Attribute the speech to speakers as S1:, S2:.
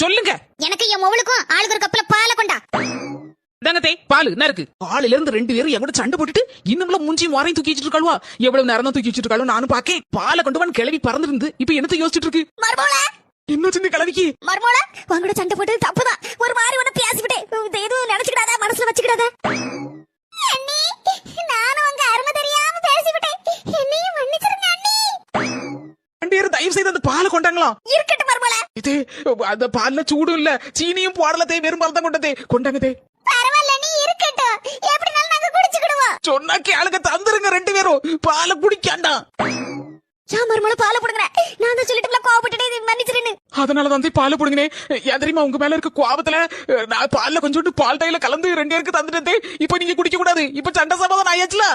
S1: சொல்லுங்க.
S2: எனக்கு என் மொவளுக்கும் ஆளுக்கு ஒரு கப்ல பாலை கொண்டா.
S1: தங்கத்தே பால் என்ன இருக்கு? காலையில இருந்து 2 பேரும் என் கூட சண்டை போட்டுட்டு இன்னும் மூஞ்சி மாறையும் தூக்கி வச்சிட்டு இருக்காளுவா. எவ்வளவு நேரம் தான் தூக்கி வச்சிட்டு இருக்காளோ நானும் பாக்கேன். பாலை கொண்டு வந்து கிளவி பறந்துருந்து இப்ப என்னத்த யோசிச்சுட்டு இருக்கு?
S2: மர்மோளா
S1: என்ன சின்ன கிளவிக்கு?
S2: மர்மோளா உங்களோட சண்டை போட்டது தப்புதான். ஒரு மாதிரி உன பேசிவிட்டேன். எதுவும் நினைச்சுக்கிடாத, மனசுல வச்சுக்கிடாத. அண்ணி நானும் உங்க அருமை தெரியாம பேசிவிட்டேன். என்னையும் மன்னிச்சிருங்க அண்ணி.
S1: 2 பேரும் தயவு செய்து அந்த பாலை கொண்டாங்களா?
S2: இருக்கட்டும் மர்மோளா.
S1: இது அந்த பால்ல சூடும் இல்ல, சீனியும் போடலதே, வெறும் பால் தான் கொண்டதே. கொண்டாங்கதே.
S2: பரவாயில்ல நீ இருக்கட்டும். எப்படினாலும் நாங்க குடிச்சுக்கிடுவோம்.
S1: சொன்னா கேளுங்க, தந்துருங்க 2 பேரும். பாலை குடிக்காண்டா.
S2: மர்மோளா பாலை போடுங்க. நான் தான் சொல்லிட்டுல கோவப்பட்டுட்டே மன்னிச்சிருன்னு.
S1: அதனாலதான் பாலை போடுங்கனே. ஏன் தெரியுமா, உங்க மேல இருக்க கோபத்துல நான் பால்ல கொஞ்சோண்டு பால் டைல கலந்து 2 பேருக்கு தந்துட்டே. இப்ப நீங்க குடிக்க கூடாது. இப்ப சண்டை சமாதானம் ஆயாச்சுல.